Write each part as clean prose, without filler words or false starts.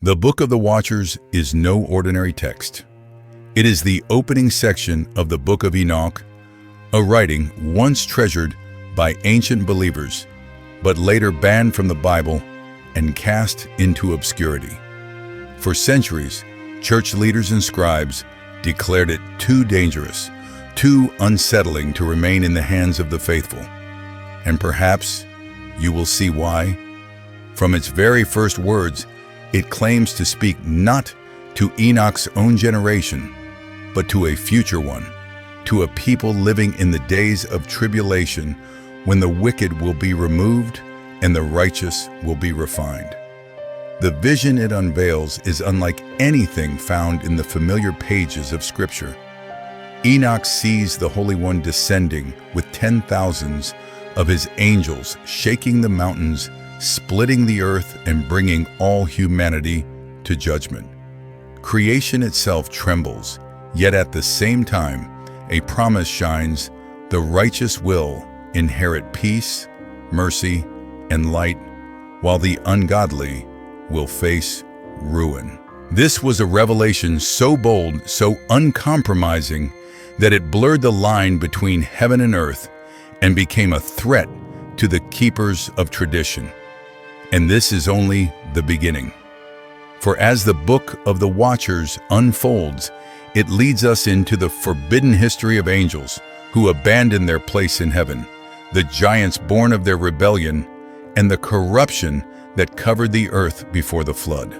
The Book of the Watchers is no ordinary text. It is the opening section of the Book of Enoch, a writing once treasured by ancient believers, but later banned from the Bible and cast into obscurity. For centuries, church leaders and scribes declared it too dangerous, too unsettling to remain in the hands of the faithful. And perhaps you will see why. From its very first words, it claims to speak not to Enoch's own generation, but to a future one, to a people living in the days of tribulation when the wicked will be removed and the righteous will be refined. The vision it unveils is unlike anything found in the familiar pages of Scripture. Enoch sees the Holy One descending with 10,000s of his angels, shaking the mountains, splitting the earth, and bringing all humanity to judgment. Creation itself trembles, yet at the same time, a promise shines: the righteous will inherit peace, mercy, and light, while the ungodly will face ruin. This was a revelation so bold, so uncompromising, that it blurred the line between heaven and earth and became a threat to the keepers of tradition. And this is only the beginning. For as the Book of the Watchers unfolds, it leads us into the forbidden history of angels who abandoned their place in heaven, the giants born of their rebellion, and the corruption that covered the earth before the flood.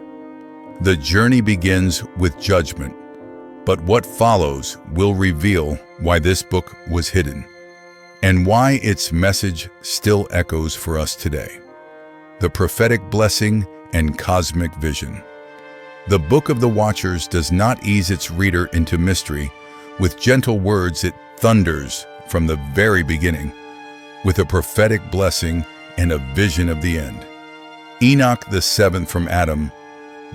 The journey begins with judgment, but what follows will reveal why this book was hidden and why its message still echoes for us today. The prophetic blessing and cosmic vision. The Book of the Watchers does not ease its reader into mystery. With gentle words, it thunders from the very beginning, with a prophetic blessing and a vision of the end. Enoch, the seventh from Adam,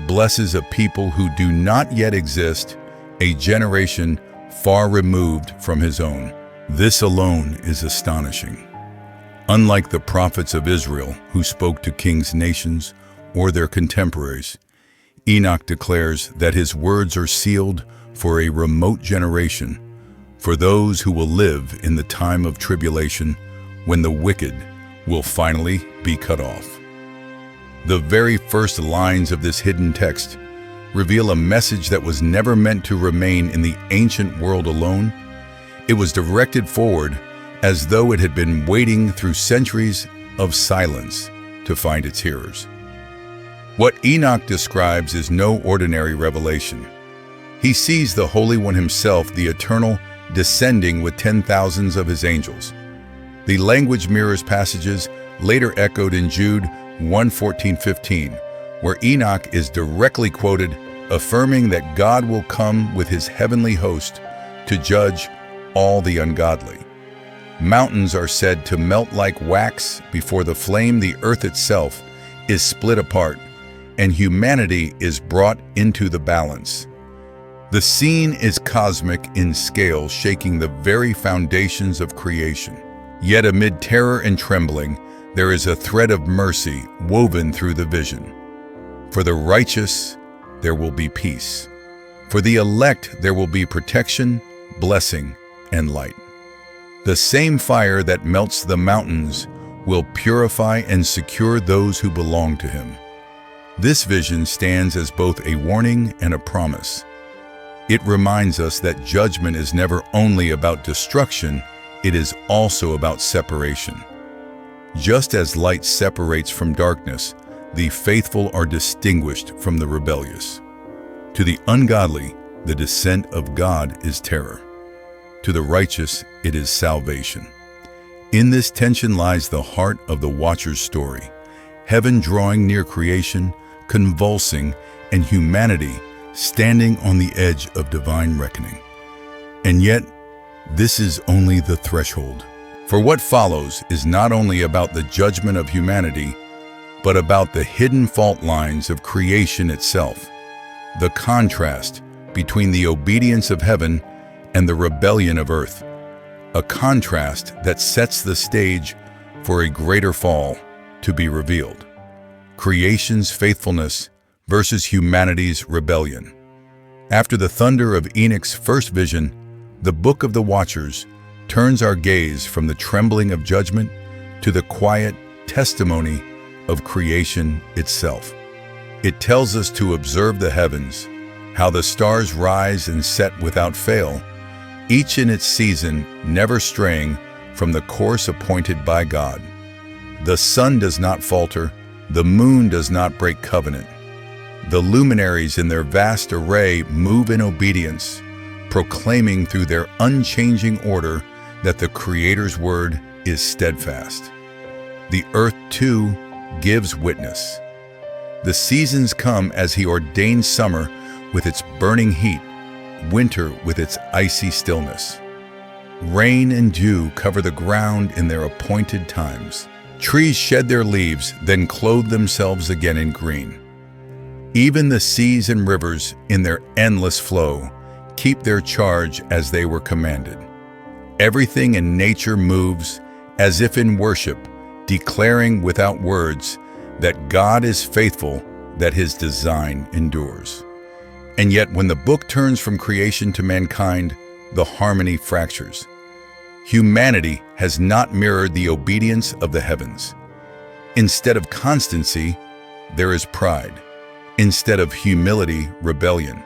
blesses a people who do not yet exist, a generation far removed from his own. This alone is astonishing. Unlike the prophets of Israel who spoke to kings, nations, or their contemporaries, Enoch declares that his words are sealed for a remote generation, for those who will live in the time of tribulation when the wicked will finally be cut off. The very first lines of this hidden text reveal a message that was never meant to remain in the ancient world alone. It was directed forward as though it had been waiting through centuries of silence to find its hearers. What Enoch describes is no ordinary revelation. He sees the Holy One himself, the Eternal, descending with 10,000s of his angels. The language mirrors passages later echoed in Jude 1:14-15, where Enoch is directly quoted, affirming that God will come with his heavenly host to judge all the ungodly. Mountains are said to melt like wax before the flame. The earth itself is split apart, and humanity is brought into the balance. The scene is cosmic in scale, shaking the very foundations of creation. Yet amid terror and trembling, there is a thread of mercy woven through the vision. For the righteous, there will be peace. For the elect, there will be protection, blessing, and light. The same fire that melts the mountains will purify and secure those who belong to him. This vision stands as both a warning and a promise. It reminds us that judgment is never only about destruction, it is also about separation. Just as light separates from darkness, the faithful are distinguished from the rebellious. To the ungodly, the descent of God is terror. To the righteous, it is salvation. In this tension lies the heart of the Watcher's story. Heaven drawing near creation, convulsing, and humanity standing on the edge of divine reckoning. And yet, this is only the threshold. For what follows is not only about the judgment of humanity, but about the hidden fault lines of creation itself. The contrast between the obedience of heaven and the rebellion of earth. A contrast that sets the stage for a greater fall to be revealed. Creation's faithfulness versus humanity's rebellion. After the thunder of Enoch's first vision, the Book of the Watchers turns our gaze from the trembling of judgment to the quiet testimony of creation itself. It tells us to observe the heavens, how the stars rise and set without fail, each in its season, never straying from the course appointed by God. The sun does not falter, the moon does not break covenant. The luminaries in their vast array move in obedience, proclaiming through their unchanging order that the Creator's word is steadfast. The earth, too, gives witness. The seasons come as He ordains summer with its burning heat, winter with its icy stillness. Rain and dew cover the ground in their appointed times. Trees shed their leaves, then clothe themselves again in green. Even the seas and rivers, in their endless flow, keep their charge as they were commanded. Everything in nature moves as if in worship, declaring without words that God is faithful, that His design endures. And yet when the book turns from creation to mankind, the harmony fractures. Humanity has not mirrored the obedience of the heavens. Instead of constancy, there is pride. Instead of humility, rebellion.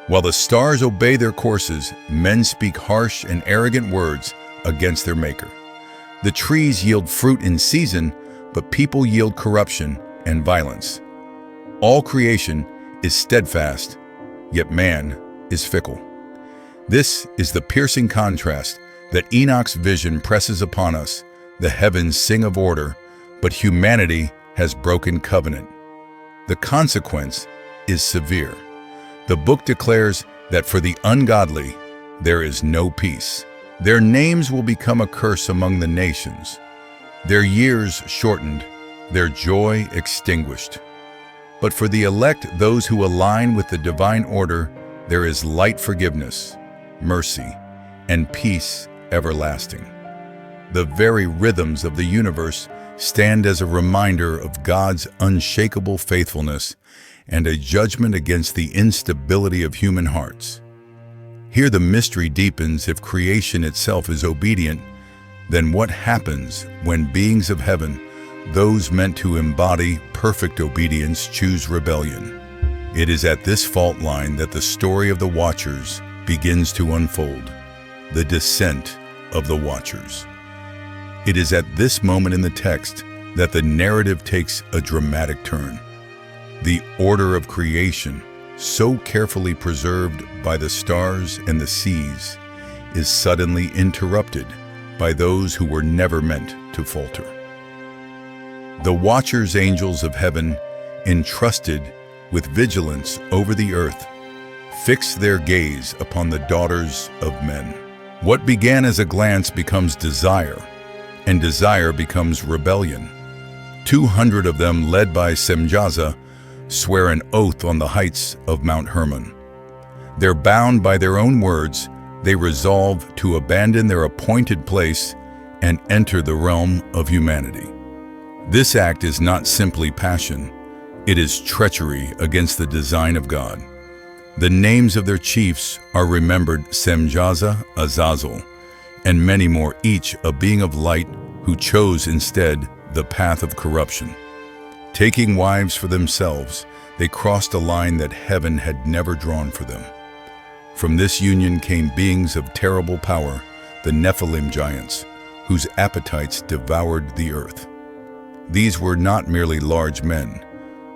While the stars obey their courses, men speak harsh and arrogant words against their Maker. The trees yield fruit in season, but people yield corruption and violence. All creation is steadfast, yet man is fickle. This is the piercing contrast that Enoch's vision presses upon us. The heavens sing of order, but humanity has broken covenant. The consequence is severe. The book declares that for the ungodly there is no peace. Their names will become a curse among the nations, their years shortened, their joy extinguished. But for the elect, those who align with the divine order, there is light forgiveness, mercy, and peace everlasting. The very rhythms of the universe stand as a reminder of God's unshakable faithfulness and a judgment against the instability of human hearts. Here the mystery deepens. If creation itself is obedient, then what happens when beings of heaven, those meant to embody perfect obedience, choose rebellion? It is at this fault line that the story of the Watchers begins to unfold, the descent of the Watchers. It is at this moment in the text that the narrative takes a dramatic turn. The order of creation, so carefully preserved by the stars and the seas, is suddenly interrupted by those who were never meant to falter. The Watchers, angels of heaven, entrusted with vigilance over the earth, fix their gaze upon the daughters of men. What began as a glance becomes desire, and desire becomes rebellion. 200 of them, led by Semjaza, swear an oath on the heights of Mount Hermon. They're bound by their own words. They resolve to abandon their appointed place and enter the realm of humanity. This act is not simply passion, it is treachery against the design of God. The names of their chiefs are remembered: Semjaza, Azazel, and many more, each a being of light who chose instead the path of corruption. Taking wives for themselves, they crossed a line that heaven had never drawn for them. From this union came beings of terrible power, the Nephilim giants, whose appetites devoured the earth. These were not merely large men,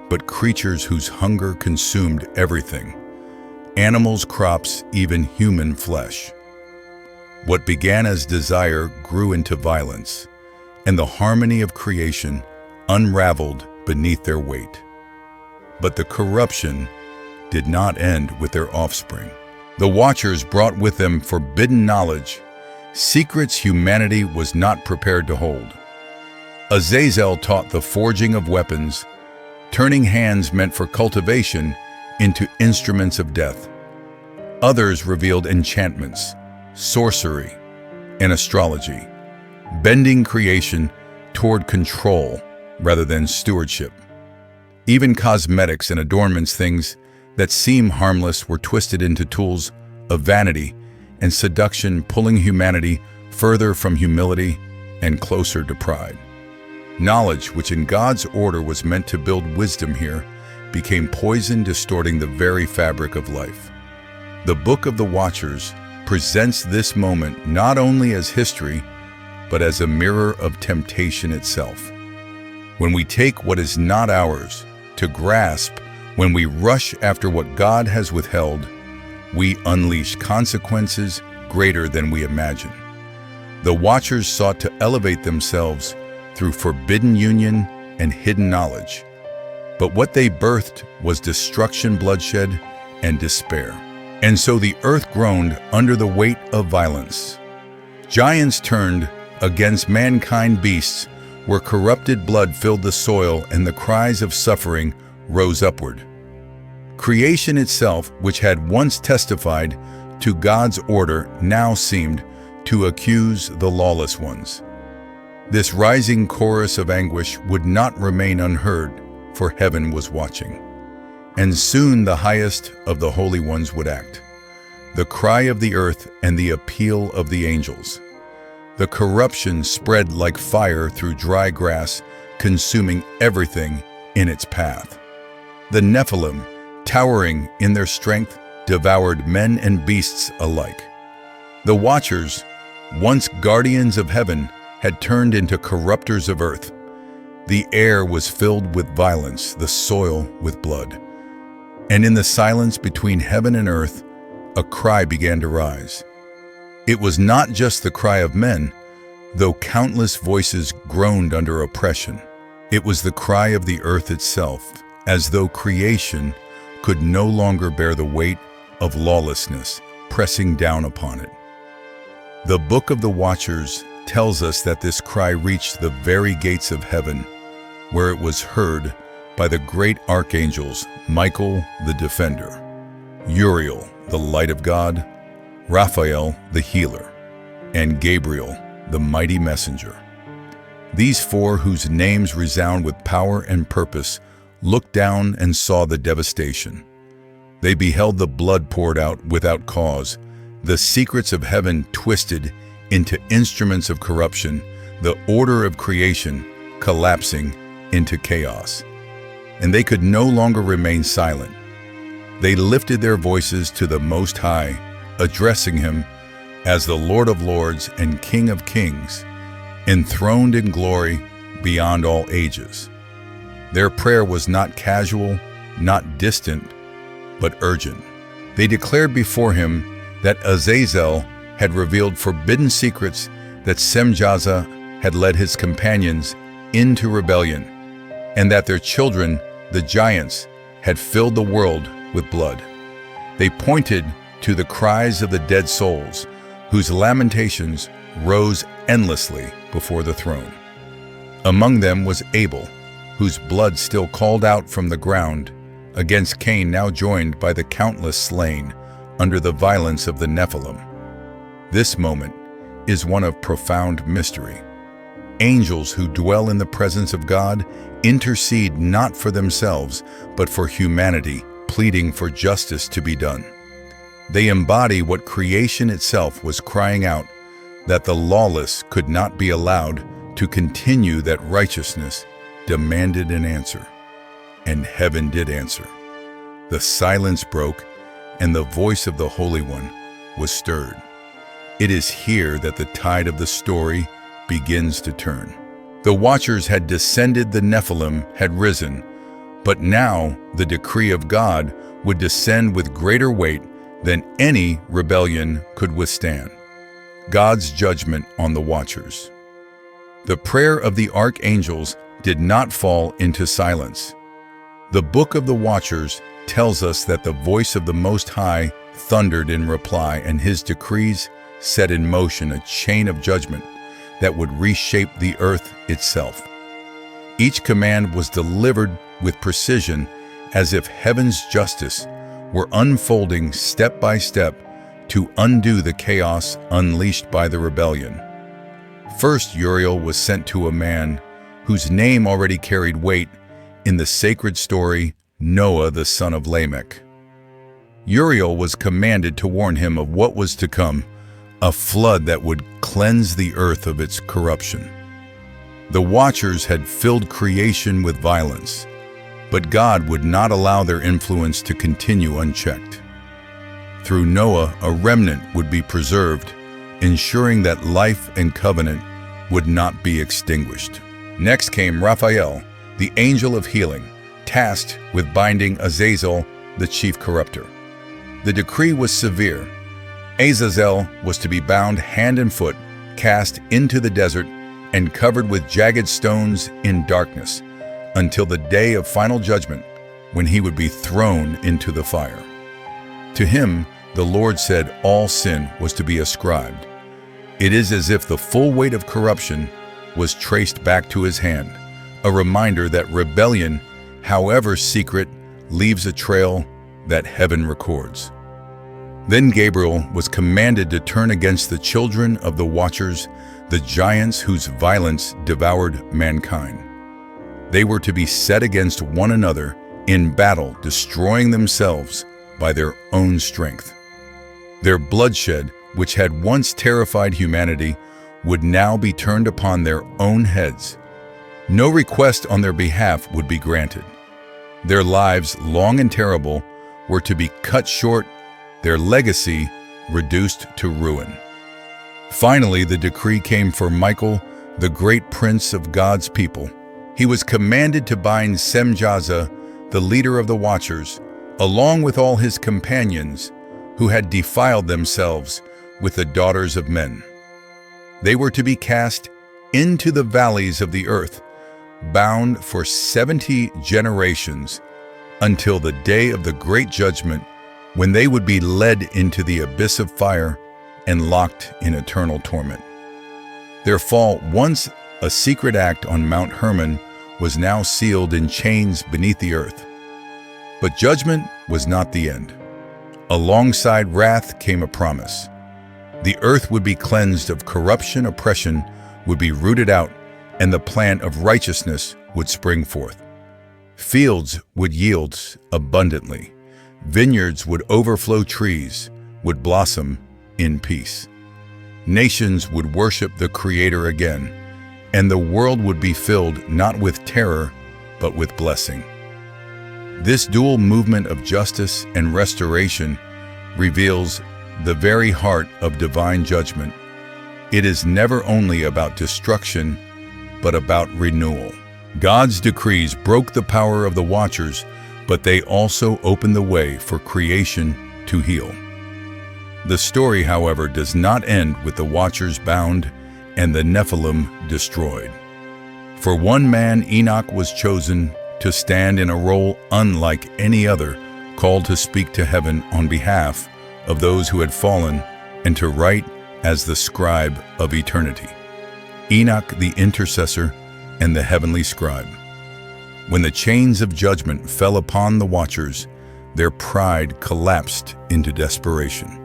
but creatures whose hunger consumed everything: animals, crops, even human flesh. What began as desire grew into violence, and the harmony of creation unraveled beneath their weight. But the corruption did not end with their offspring. The Watchers brought with them forbidden knowledge, secrets humanity was not prepared to hold. Azazel taught the forging of weapons, turning hands meant for cultivation into instruments of death. Others revealed enchantments, sorcery, and astrology, bending creation toward control rather than stewardship. Even cosmetics and adornments, things that seem harmless, were twisted into tools of vanity and seduction, pulling humanity further from humility and closer to pride. Knowledge, which in God's order was meant to build wisdom here, became poison, distorting the very fabric of life. The Book of the Watchers presents this moment not only as history, but as a mirror of temptation itself. When we take what is not ours to grasp, when we rush after what God has withheld, we unleash consequences greater than we imagine. The Watchers sought to elevate themselves through forbidden union and hidden knowledge. But what they birthed was destruction, bloodshed, and despair. And so the earth groaned under the weight of violence. Giants turned against mankind, beasts where corrupted blood filled the soil, and the cries of suffering rose upward. Creation itself, which had once testified to God's order, now seemed to accuse the lawless ones. This rising chorus of anguish would not remain unheard, for heaven was watching. And soon the highest of the holy ones would act. The cry of the earth and the appeal of the angels. The corruption spread like fire through dry grass, consuming everything in its path. The Nephilim, towering in their strength, devoured men and beasts alike. The Watchers, once guardians of heaven, had turned into corrupters of earth. The air was filled with violence, the soil with blood. And in the silence between heaven and earth, a cry began to rise. It was not just the cry of men, though countless voices groaned under oppression. It was the cry of the earth itself, as though creation could no longer bear the weight of lawlessness pressing down upon it. The Book of the Watchers tells us that this cry reached the very gates of heaven, where it was heard by the great archangels, Michael the defender, Uriel the light of God, Raphael the healer, and Gabriel the mighty messenger. These four, whose names resound with power and purpose, looked down and saw the devastation. They beheld the blood poured out without cause, the secrets of heaven twisted into instruments of corruption, the order of creation collapsing into chaos. And they could no longer remain silent. They lifted their voices to the Most High, addressing him as the Lord of Lords and King of Kings, enthroned in glory beyond all ages. Their prayer was not casual, not distant, but urgent. They declared before him that Azazel had revealed forbidden secrets, that Semjaza had led his companions into rebellion, and that their children, the giants, had filled the world with blood. They pointed to the cries of the dead souls, whose lamentations rose endlessly before the throne. Among them was Abel, whose blood still called out from the ground, against Cain, now joined by the countless slain under the violence of the Nephilim. This moment is one of profound mystery. Angels who dwell in the presence of God intercede not for themselves, but for humanity, pleading for justice to be done. They embody what creation itself was crying out, that the lawless could not be allowed to continue, that righteousness demanded an answer. And heaven did answer. The silence broke, and the voice of the Holy One was stirred. It is here that the tide of the story begins to turn. The Watchers had descended, the Nephilim had risen, but now the decree of God would descend with greater weight than any rebellion could withstand. God's judgment on the Watchers. The prayer of the archangels did not fall into silence. The Book of the Watchers tells us that the voice of the Most High thundered in reply, and his decrees set in motion a chain of judgment that would reshape the earth itself. Each command was delivered with precision, as if heaven's justice were unfolding step by step to undo the chaos unleashed by the rebellion. First, Uriel was sent to a man whose name already carried weight in the sacred story, Noah the son of Lamech. Uriel was commanded to warn him of what was to come, a flood that would cleanse the earth of its corruption. The Watchers had filled creation with violence, but God would not allow their influence to continue unchecked. Through Noah, a remnant would be preserved, ensuring that life and covenant would not be extinguished. Next came Raphael, the angel of healing, tasked with binding Azazel, the chief corrupter. The decree was severe. Azazel was to be bound hand and foot, cast into the desert, and covered with jagged stones in darkness, until the day of final judgment, when he would be thrown into the fire. To him, the Lord said all sin was to be ascribed. It is as if the full weight of corruption was traced back to his hand, a reminder that rebellion, however secret, leaves a trail that heaven records. Then Gabriel was commanded to turn against the children of the Watchers, the giants whose violence devoured mankind. They were to be set against one another in battle, destroying themselves by their own strength. Their bloodshed, which had once terrified humanity, would now be turned upon their own heads. No request on their behalf would be granted. Their lives, long and terrible, were to be cut short, their legacy reduced to ruin. Finally, the decree came for Michael, the great prince of God's people. He was commanded to bind Semjaza, the leader of the Watchers, along with all his companions who had defiled themselves with the daughters of men. They were to be cast into the valleys of the earth, bound for 70 generations, until the day of the great judgment, when they would be led into the abyss of fire and locked in eternal torment. Their fall, once a secret act on Mount Hermon, was now sealed in chains beneath the earth. But judgment was not the end. Alongside wrath came a promise. The earth would be cleansed of corruption, oppression would be rooted out, and the plant of righteousness would spring forth. Fields would yield abundantly. Vineyards would overflow, trees would blossom in peace. Nations would worship the Creator again, and the world would be filled not with terror, but with blessing. This dual movement of justice and restoration reveals the very heart of divine judgment. It is never only about destruction, but about renewal. God's decrees broke the power of the Watchers, but they also opened the way for creation to heal. The story, however, does not end with the Watchers bound and the Nephilim destroyed. For one man, Enoch was chosen to stand in a role unlike any other, called to speak to heaven on behalf of those who had fallen and to write as the Scribe of eternity. Enoch the Intercessor and the heavenly Scribe. When the chains of judgment fell upon the Watchers, their pride collapsed into desperation.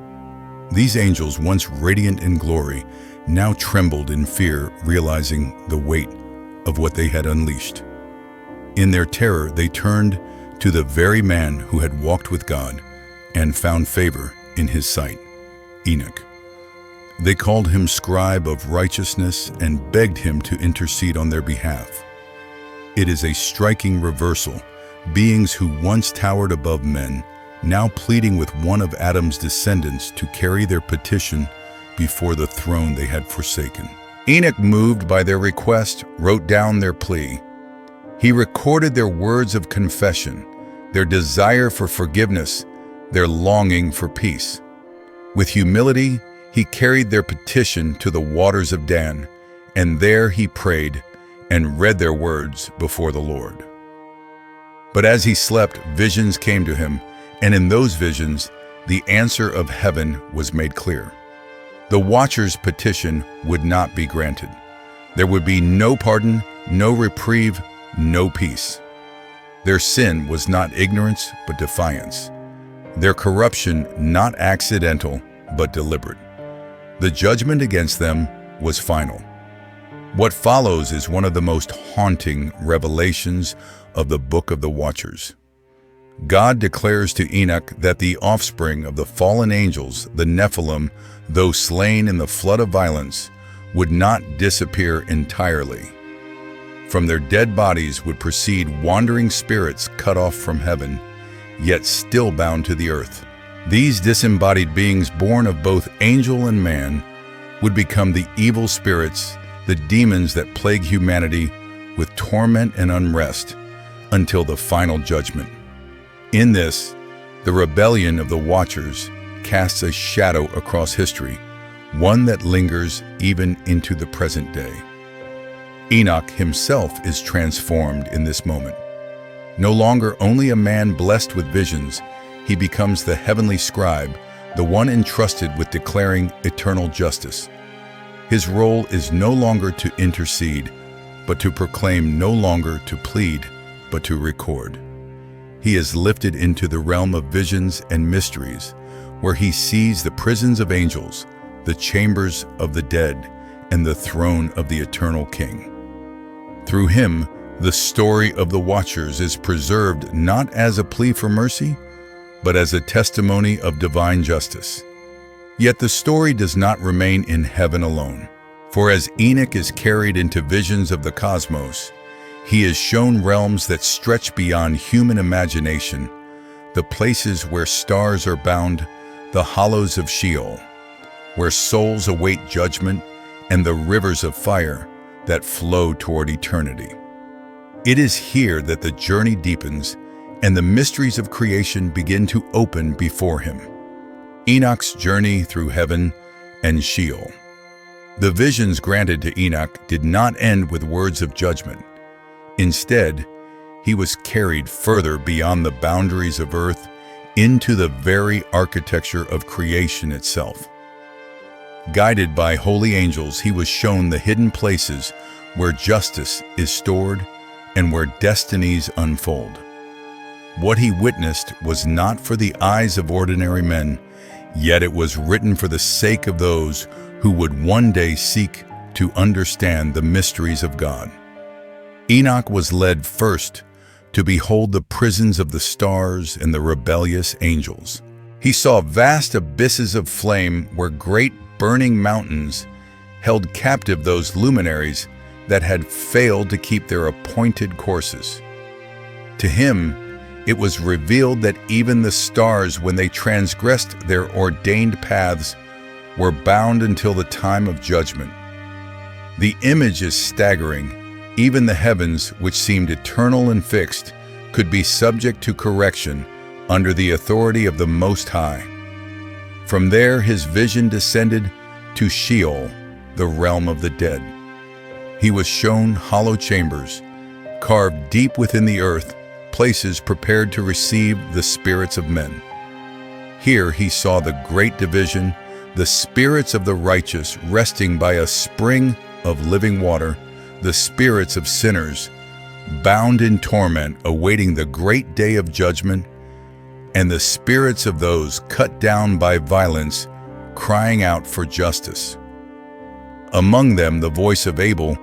These angels, once radiant in glory, now trembled in fear, realizing the weight of what they had unleashed. In their terror, they turned to the very man who had walked with God and found favor in his sight, Enoch. They called him Scribe of righteousness and begged him to intercede on their behalf. It is a striking reversal. Beings who once towered above men, now pleading with one of Adam's descendants to carry their petition before the throne they had forsaken. Enoch, moved by their request, wrote down their plea. He recorded their words of confession, their desire for forgiveness, their longing for peace. With humility, he carried their petition to the waters of Dan, and there he prayed and read their words before the Lord. But as he slept, visions came to him, and in those visions, the answer of heaven was made clear. The Watchers' petition would not be granted. There would be no pardon, no reprieve, no peace. Their sin was not ignorance, but defiance. Their corruption not accidental, but deliberate. The judgment against them was final. What follows is one of the most haunting revelations of the Book of the Watchers. God declares to Enoch that the offspring of the fallen angels, the Nephilim, though slain in the flood of violence, would not disappear entirely. From their dead bodies would proceed wandering spirits cut off from heaven, yet still bound to the earth. These disembodied beings, born of both angel and man, would become the evil spirits, the demons that plague humanity with torment and unrest until the final judgment. In this, the rebellion of the Watchers casts a shadow across history, one that lingers even into the present day. Enoch himself is transformed in this moment. No longer only a man blessed with visions, he becomes the heavenly scribe, the one entrusted with declaring eternal justice. His role is no longer to intercede, but to proclaim, no longer to plead, but to record. He is lifted into the realm of visions and mysteries, where he sees the prisons of angels, the chambers of the dead, and the throne of the eternal King. Through him, the story of the Watchers is preserved not as a plea for mercy, but as a testimony of divine justice. Yet the story does not remain in heaven alone, for as Enoch is carried into visions of the cosmos, he is shown realms that stretch beyond human imagination, the places where stars are bound, the hollows of Sheol, where souls await judgment, and the rivers of fire that flow toward eternity. It is here that the journey deepens and the mysteries of creation begin to open before him. Enoch's journey through heaven and Sheol. The visions granted to Enoch did not end with words of judgment. Instead, he was carried further beyond the boundaries of earth into the very architecture of creation itself. Guided by holy angels, he was shown the hidden places where justice is stored and where destinies unfold. What he witnessed was not for the eyes of ordinary men, yet it was written for the sake of those who would one day seek to understand the mysteries of God. Enoch was led first to behold the prisons of the stars and the rebellious angels. He saw vast abysses of flame where great burning mountains held captive those luminaries that had failed to keep their appointed courses. To him, it was revealed that even the stars, when they transgressed their ordained paths, were bound until the time of judgment. The image is staggering. Even the heavens, which seemed eternal and fixed, could be subject to correction under the authority of the Most High. From there, his vision descended to Sheol, the realm of the dead. He was shown hollow chambers, carved deep within the earth, places prepared to receive the spirits of men. Here he saw the great division, the spirits of the righteous resting by a spring of living water, the spirits of sinners, bound in torment, awaiting the great day of judgment, and the spirits of those cut down by violence, crying out for justice. Among them, the voice of Abel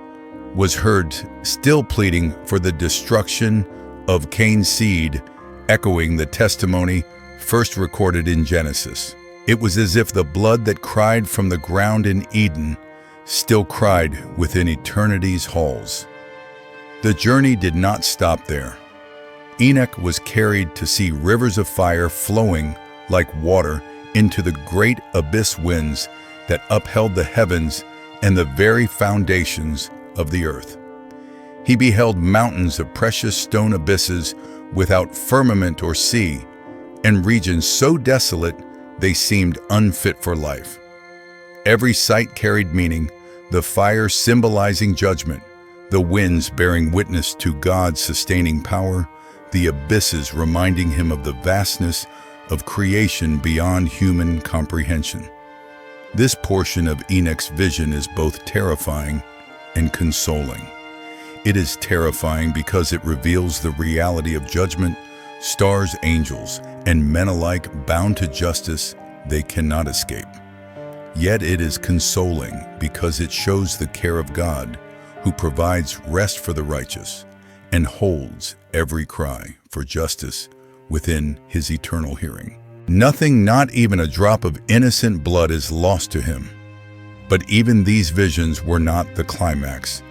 was heard, still pleading for the destruction of Cain's seed, echoing the testimony first recorded in Genesis. It was as if the blood that cried from the ground in Eden still cried within eternity's halls. The journey did not stop there. Enoch was carried to see rivers of fire flowing like water into the great abyss winds that upheld the heavens and the very foundations of the earth. He beheld mountains of precious stone abysses without firmament or sea, and regions so desolate they seemed unfit for life. Every sight carried meaning, the fire symbolizing judgment, the winds bearing witness to God's sustaining power, the abysses reminding him of the vastness of creation beyond human comprehension. This portion of Enoch's vision is both terrifying and consoling. It is terrifying because it reveals the reality of judgment, stars, angels, and men alike bound to justice they cannot escape. Yet it is consoling because it shows the care of God, who provides rest for the righteous and holds every cry for justice within his eternal hearing. Nothing, not even a drop of innocent blood, is lost to him. But even these visions were not the climax.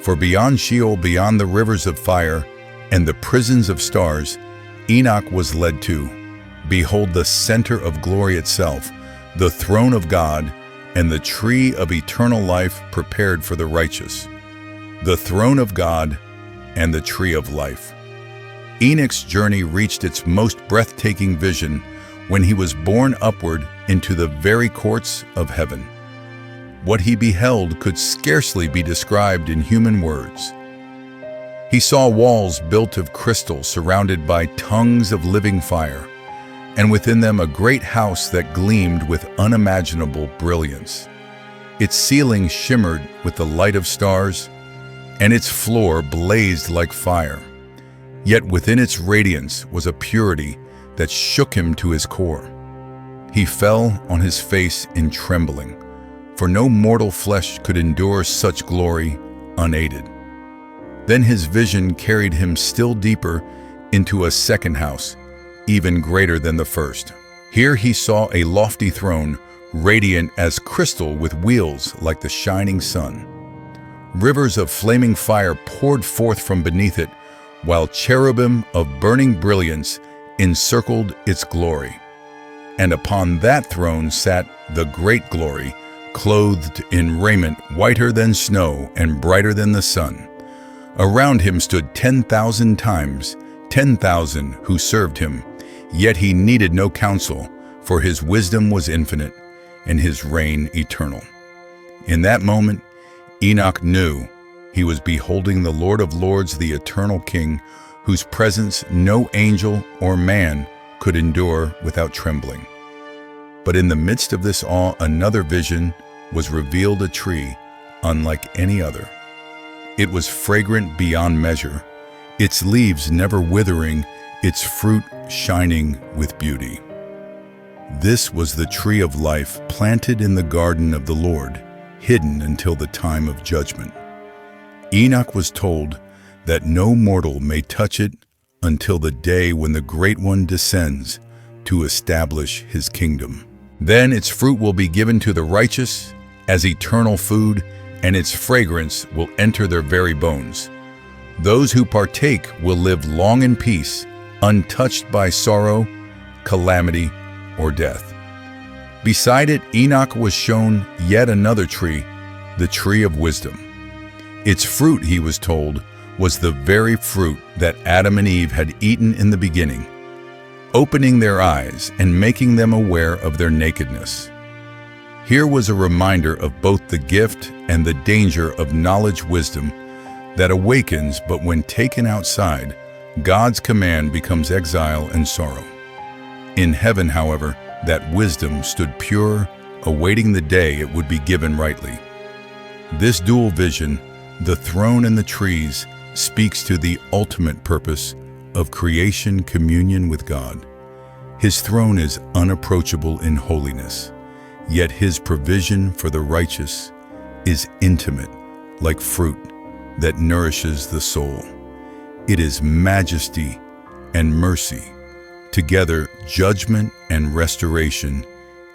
For beyond Sheol, beyond the rivers of fire and the prisons of stars, Enoch was led to behold the center of glory itself, the throne of God, and the tree of eternal life prepared for the righteous. The throne of God and the tree of life. Enoch's journey reached its most breathtaking vision when he was borne upward into the very courts of heaven. What he beheld could scarcely be described in human words. He saw walls built of crystal surrounded by tongues of living fire, and within them a great house that gleamed with unimaginable brilliance. Its ceiling shimmered with the light of stars, and its floor blazed like fire. Yet within its radiance was a purity that shook him to his core. He fell on his face in trembling, for no mortal flesh could endure such glory unaided. Then his vision carried him still deeper into a second house, even greater than the first. Here he saw a lofty throne, radiant as crystal with wheels like the shining sun. Rivers of flaming fire poured forth from beneath it, while cherubim of burning brilliance encircled its glory. And upon that throne sat the great glory, clothed in raiment whiter than snow and brighter than the sun. Around him stood 10,000 times 10,000 who served him, yet he needed no counsel, for his wisdom was infinite and his reign eternal. In that moment, Enoch knew he was beholding the Lord of Lords, the eternal King, whose presence no angel or man could endure without trembling. But in the midst of this awe, another vision was revealed, a tree unlike any other. It was fragrant beyond measure, its leaves never withering, its fruit shining with beauty. This was the tree of life planted in the garden of the Lord, hidden until the time of judgment. Enoch was told that no mortal may touch it until the day when the Great One descends to establish his kingdom. Then its fruit will be given to the righteous as eternal food, and its fragrance will enter their very bones. Those who partake will live long in peace, untouched by sorrow, calamity, or death. Beside it, Enoch was shown yet another tree, the tree of wisdom. Its fruit, he was told, was the very fruit that Adam and Eve had eaten in the beginning, opening their eyes and making them aware of their nakedness. Here was a reminder of both the gift and the danger of knowledge, wisdom that awakens, but when taken outside, God's command becomes exile and sorrow. In heaven, however, that wisdom stood pure, awaiting the day it would be given rightly. This dual vision, the throne and the trees, speaks to the ultimate purpose of creation communion with God. His throne is unapproachable in holiness, yet his provision for the righteous is intimate, like fruit that nourishes the soul. It is majesty and mercy, together judgment and restoration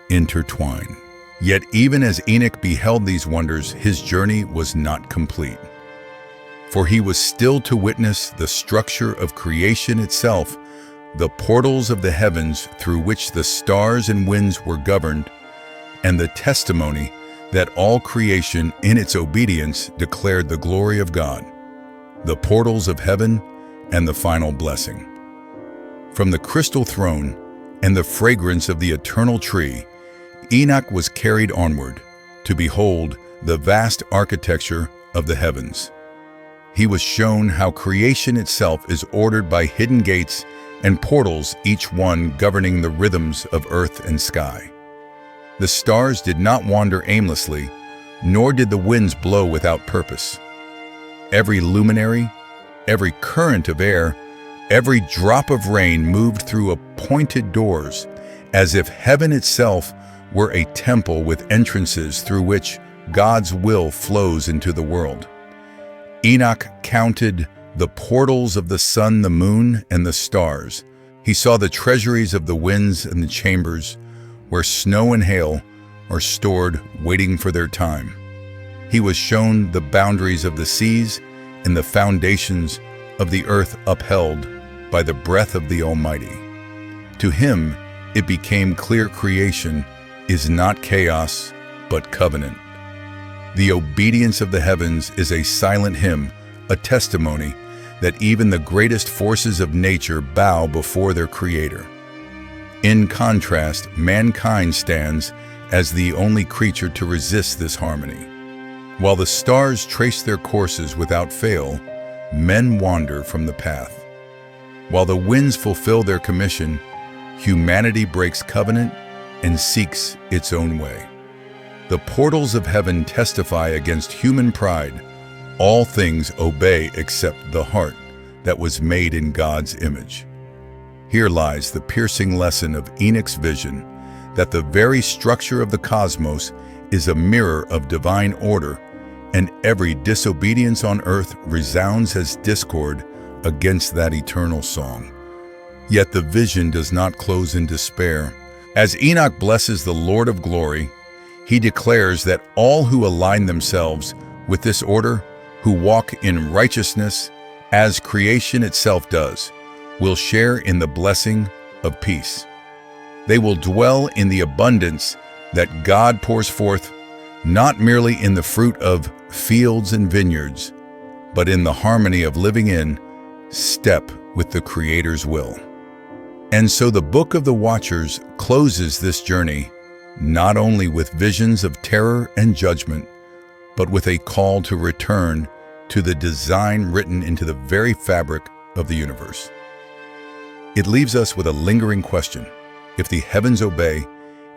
intertwine. Yet even as Enoch beheld these wonders, his journey was not complete. For he was still to witness the structure of creation itself, the portals of the heavens through which the stars and winds were governed, and the testimony that all creation in its obedience declared the glory of God, the portals of heaven and the final blessing. From the crystal throne and the fragrance of the eternal tree, Enoch was carried onward to behold the vast architecture of the heavens. He was shown how creation itself is ordered by hidden gates and portals, each one governing the rhythms of earth and sky. The stars did not wander aimlessly, nor did the winds blow without purpose. Every luminary, every current of air, every drop of rain moved through appointed doors, as if heaven itself were a temple with entrances through which God's will flows into the world. Enoch counted the portals of the sun, the moon, and the stars. He saw the treasuries of the winds and the chambers where snow and hail are stored, waiting for their time. He was shown the boundaries of the seas and the foundations of the earth upheld by the breath of the Almighty. To him, it became clear creation is not chaos, but covenant. The obedience of the heavens is a silent hymn, a testimony that even the greatest forces of nature bow before their Creator. In contrast, mankind stands as the only creature to resist this harmony. While the stars trace their courses without fail, men wander from the path. While the winds fulfill their commission, humanity breaks covenant and seeks its own way. The portals of heaven testify against human pride. All things obey except the heart that was made in God's image. Here lies the piercing lesson of Enoch's vision, that the very structure of the cosmos is a mirror of divine order, and every disobedience on earth resounds as discord against that eternal song. Yet the vision does not close in despair. As Enoch blesses the Lord of glory, he declares that all who align themselves with this order, who walk in righteousness as creation itself does, will share in the blessing of peace. They will dwell in the abundance that God pours forth, not merely in the fruit of fields and vineyards, but in the harmony of living in step with the Creator's will. And so the Book of the Watchers closes this journey not only with visions of terror and judgment, but with a call to return to the design written into the very fabric of the universe. It leaves us with a lingering question. If the heavens obey,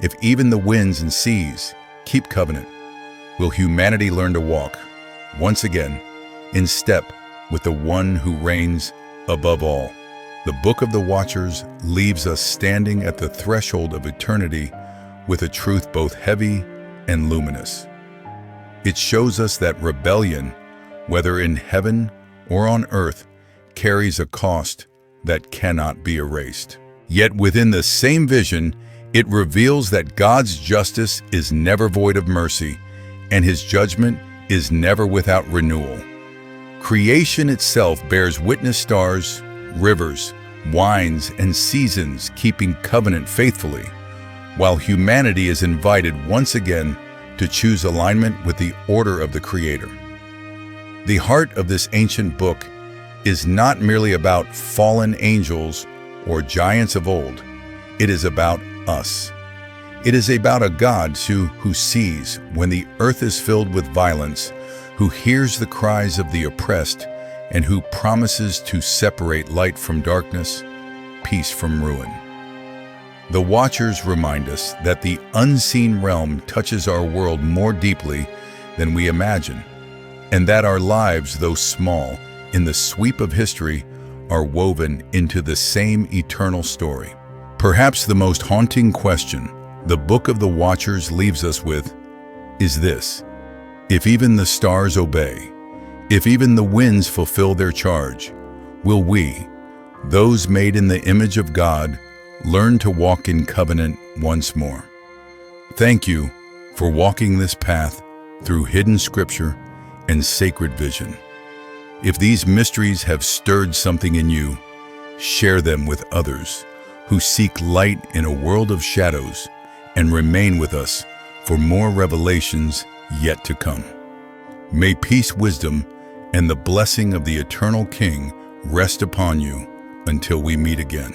if even the winds and seas keep covenant, will humanity learn to walk, once again, in step with the one who reigns above all? The Book of the Watchers leaves us standing at the threshold of eternity with a truth both heavy and luminous. It shows us that rebellion, whether in heaven or on earth, carries a cost that cannot be erased. Yet within the same vision, it reveals that God's justice is never void of mercy, and His judgment is never without renewal. Creation itself bears witness, stars, rivers, wines, and seasons keeping covenant faithfully, while humanity is invited once again to choose alignment with the order of the Creator. The heart of this ancient book is not merely about fallen angels or giants of old. It is about us. It is about a God who sees when the earth is filled with violence, who hears the cries of the oppressed, and who promises to separate light from darkness, peace from ruin. The Watchers remind us that the unseen realm touches our world more deeply than we imagine, and that our lives, though small, in the sweep of history, are woven into the same eternal story. Perhaps the most haunting question the Book of the Watchers leaves us with is this: if even the stars obey, if even the winds fulfill their charge, will we, those made in the image of God, learn to walk in covenant once more? Thank you for walking this path through hidden scripture and sacred vision. If these mysteries have stirred something in you, share them with others who seek light in a world of shadows, and remain with us for more revelations yet to come. May peace, wisdom, and the blessing of the eternal King rest upon you until we meet again.